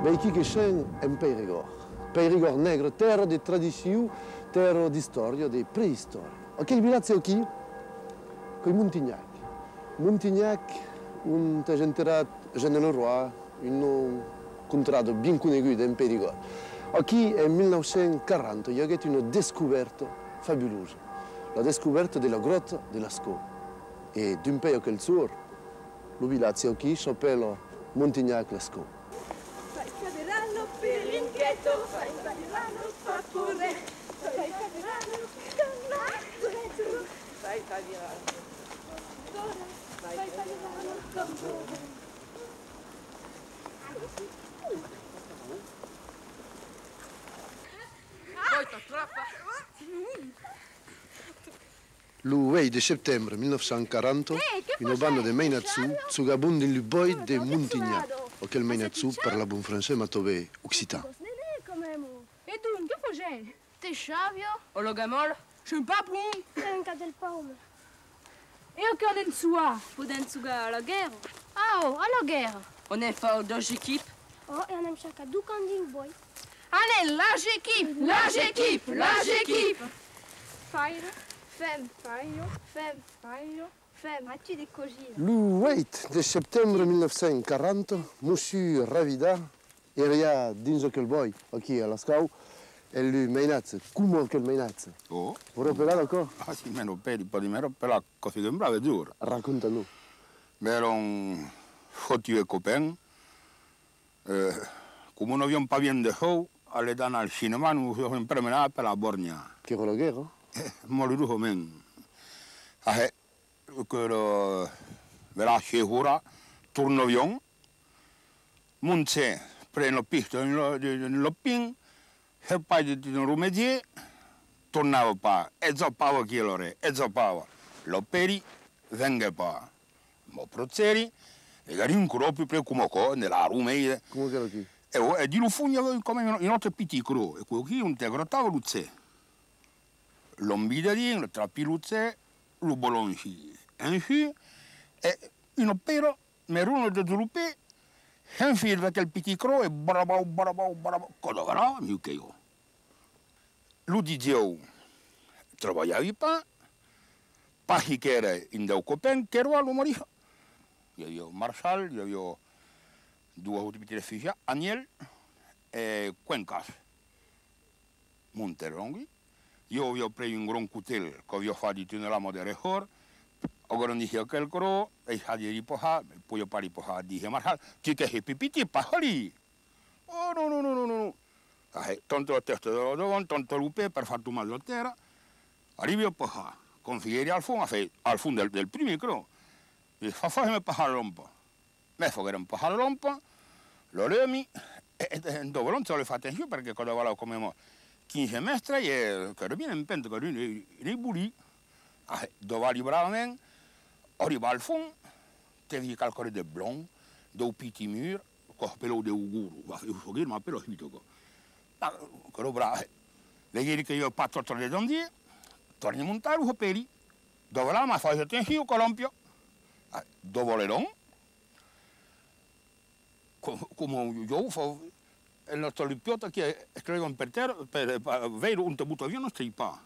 Beiki che c'è in Périgord. Périgord negro, terra di tradizione, terra di storia, di preistoria. Ok, il villaggio qui, con i Montignac. Montignac, un agenterato Jean Leroy, un contratto ben conosciuto in Périgord. Qui è 1940, il y a eu une découverte fabulosa, la découverte della grotta della Lascaux. E d'un paio che il suo, il villaggio qui s'appelle Montignac-Lascaux. Fai camerano per l'inchietto, fai camerano fa pure, fai camerano fai camerano, fai camerano con pure. Il 8 di settembre 1940, una banda di Mainatsu zugabundi il boy de Montignac, auquel Mainatsu parla bon français ma tove occitan. E tu, che fai? T'es chavio? O lo gamol? Je suis pas bon. Anche del paume. E o che on sua? Poden suga alla guerra. Oh, alla guerra. On est fort dans l'équipe. Oh, e anem cerca du canding boy. Allez, large équipe, large équipe, large équipe. Fire, fem, fire, fem, fire, fem. As-tu des cogines? Le 8 di settembre 1940, Monsieur Ravida era dins quel boy, qui a Lascaux, e lui Mainatsu, come quel Mainatsu. Oh. Vuoi rappelare ancora? Ah sì, meno per un po' di meno per la cosa che brava è dura. Racconta-nous. Erano fotti e copain. Come non abbiamo pas bien de show, alle dan al cinema, nous avons promenato per la Borgna. Che era la guerra? Moriruho men. Que vera sicura, turno avion, munce, prendo pista in lopping, e poi di un rumedier, tornavo pa, e zoppavo chilore, e zoppavo. L'operi, venga pa. Mo prozzeri, e gari un curo più come co, nella rumeide. Come che era qui? E di lufugno come in otto piccolo, e quello qui un te grottavo luzze. L'ombida di, lo trappi luzze, lo bolonci. Ainsi, e in opero, meruno de sviluppé, un fil avec le petit croc, e barabau, cosa farà, mieux che io. Lo dicevo, travagliavi pas che era in deu copain, che era lo moriva. Io avevo Marshall, io avevo due autobiti figli, Aniel e Cuencas. Monteronghi. Io avevo preso un gran cutel che avevo fatto nella moderna. Agora dije aquel coro, e hadi ripoha, poi io pari poha, dije Marshall, che è pipiti pahali. Oh no. Tanto la testa della donna, tanto lupe per fare una dottera. Arrivo a poha, configuri al fondo del primo coro. E fammi pahare l'ompa. Me fogare un pahare l'ompa, lo remi, e dopo non se lo fate più perché quando vado come 15 mestre, e carabina in pento, nei buli, dove arrivavamo, arriva al fondo, devi calcolare del blond, dei pitti mur, con quello di uguru, ma però hitto. Quello bravo. Vedi che io patto tra le donne, torni a montare un peli, dove là mi fai attenzione colompio, dove le donne, come io faccio, il nostro limpiota che scrive per terra, per vedere un butto via non stai pa.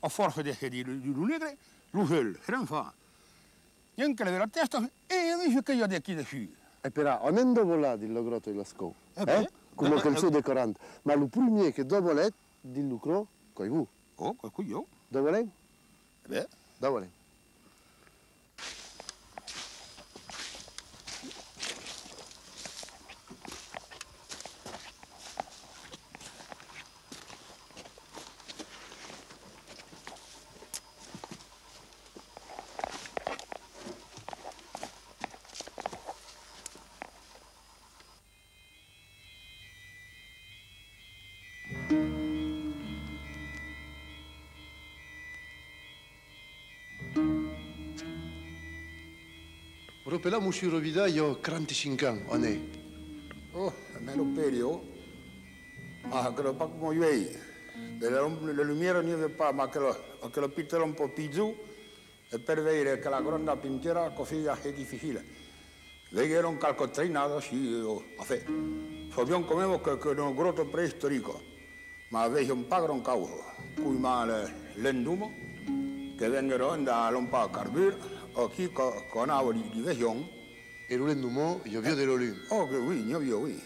A forza di lunedì, lui non fa. Neanche le la testa, e dice che io di qui da qui. E però, non è dopo là di Grotta di Lascaux, come che il suo decorante, ma il primo che dopo l'è di lucro, coi vu. Oh, con io? Dove l'è? Beh. Dove l'è? Proprio là, Monsieur Rovida, io ho 45 anni, on est. Oh, meno perio. Ah, che lo fa come io. Le lumiere non ne fa, ma che lo pittolo un po' più giù, e per vedere che la grande pintura così è difficile. Veieron calcotrinados y a fe. Sobion comemos que no groto prehistórico. Ma veis un pagron caujo. Cui mal lendumo. Que vengono da lompa carbur. Aquí con agua di vegion. Et le lendumo, io vio dello lume. Oh, que oui, io vio, oui.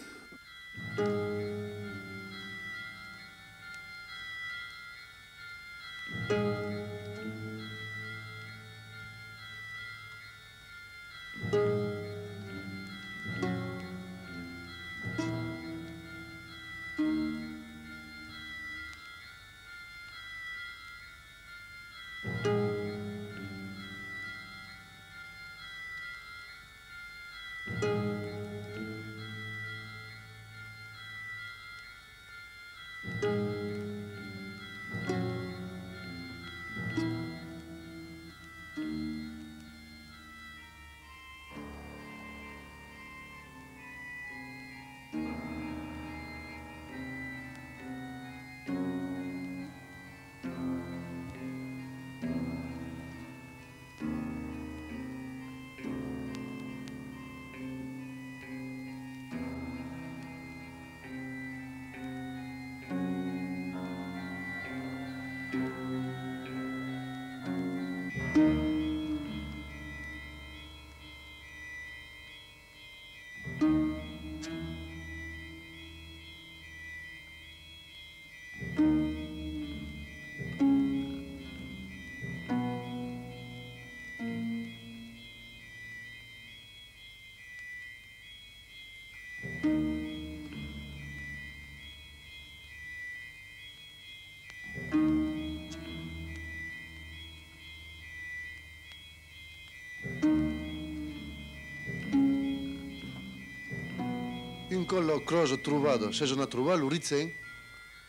Un collo croce trovato, se sono trovato l'Urizen.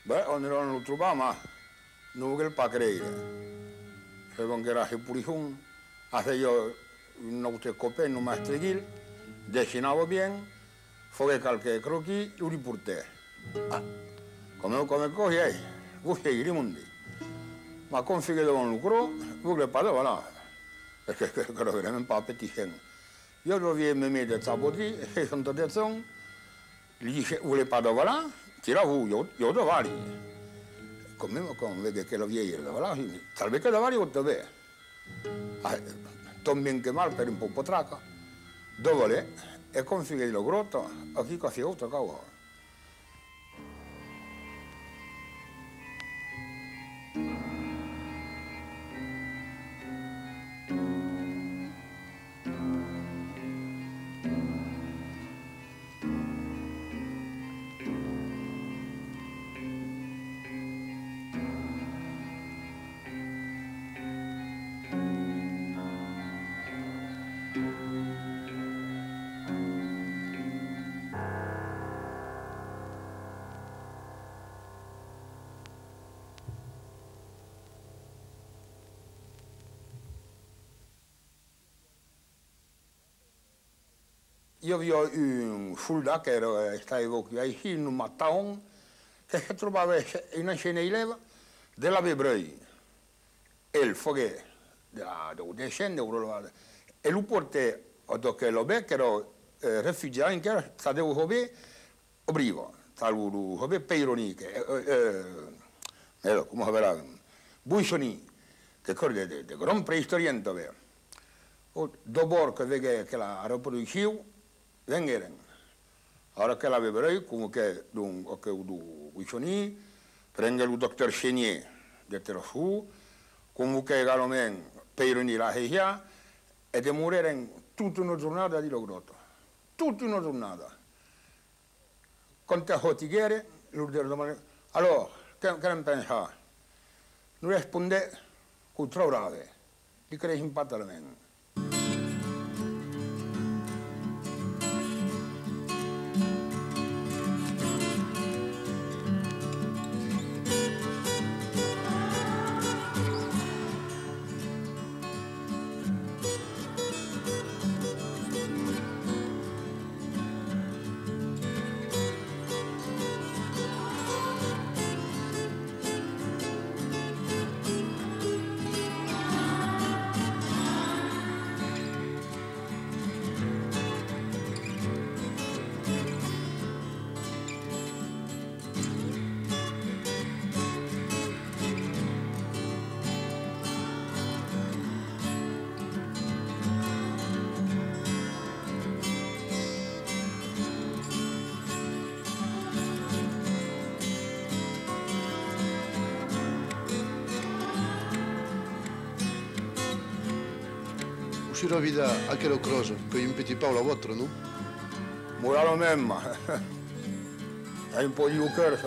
Beh, non lo trovavo, ma non voglio pas credere. Secondo che era purifun, hace io un auto copain, un maestreguil, dessinavo bien, fue qualche croquis, lo riporté. Ah, come così, gusti i rimundi. Ma confighe devono lucro, voglio pas voilà. Perché era veramente pas appetissant. Io dovevo mi mettere sabotì, e sono andato gli dice, vuole pas voilà, tira giù, io davanti. Come vede che la vieja era davanti, salve che davanti o dove? También che mal per un po' potraca. Dove? E confighe lo grotto, a chi così otto cavo. Io vi ho un soldato che stava qui in un mattone che si trovava in una scena di leva della Bebrei. E il fuoco della scena e lo portò dopo lo becchero rifugiati che era stato obrivo, stato peironi, come verrà, buisoni, che corre di gran preistoriente. Dopo che vede che la riproduzione, vengono. Ora che la Bebrei, comunque, buisoni, prende il dottor Chenier, de Terfu, comunque egalmente peironi la Heia, e di morire tutta una giornata di logrotto. Tutta una giornata. Con te hotigere, lui domanda, allora, che ne pensa? Non risponde con troppo grave, gli crei impatto alla mente. Uscirò via anche lo croce, con un petit peu la vostra, no? Voilà lo même. È un po' di cœur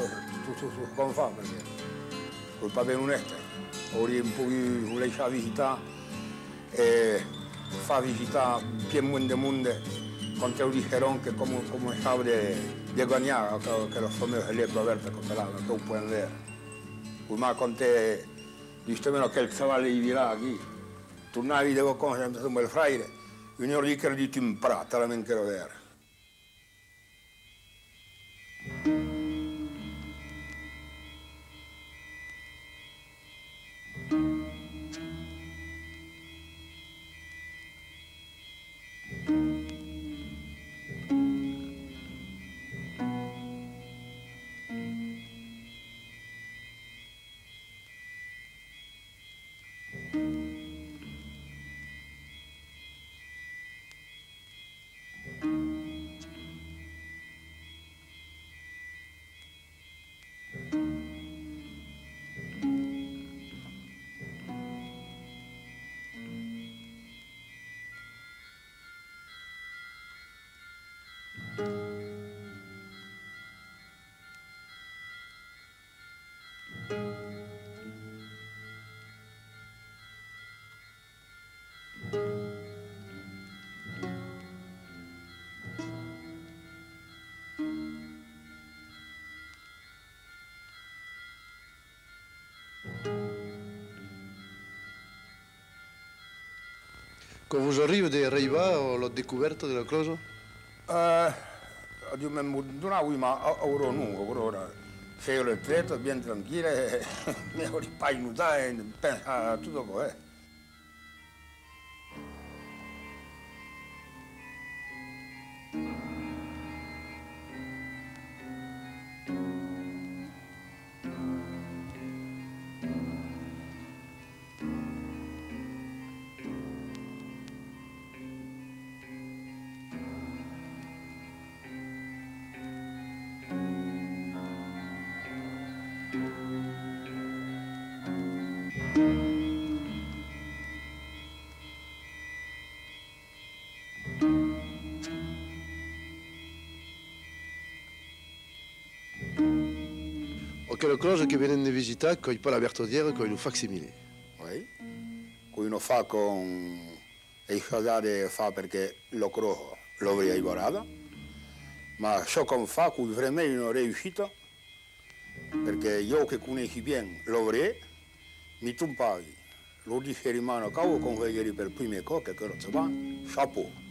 tutto come fa, perché col papà onesta. Ora un po' vuole visitare e fa visitare più mondo con te lo dijeron che come stavo di guadagnare, che lo fameux letto aperto con la che tu puoi vedere. Ma con te, giustamente che il cavallo di là qui, tornavi da con un bel fraile, venivo lì che di un prato, la menche vedere. Quand vous arrivez de Reiva, o l'ho découverte della croce? Io mi donavo, ma ora non, ora sei le tette, ben tranquille, mi ho ripaionato e penso a tutto quello. Ok, le croce che viene visitare con la Bertodière con un facsimile. Oui. Qui non fa con i soldati fa perché lo croce lo avrei guardato, ma ciò che fa qui veramente non è riuscito, perché io che conosci bene lo avrei, mi tumpavi, lo dicevi in mano a cavo con quelli per prime cose che lo sapevano, chapeau.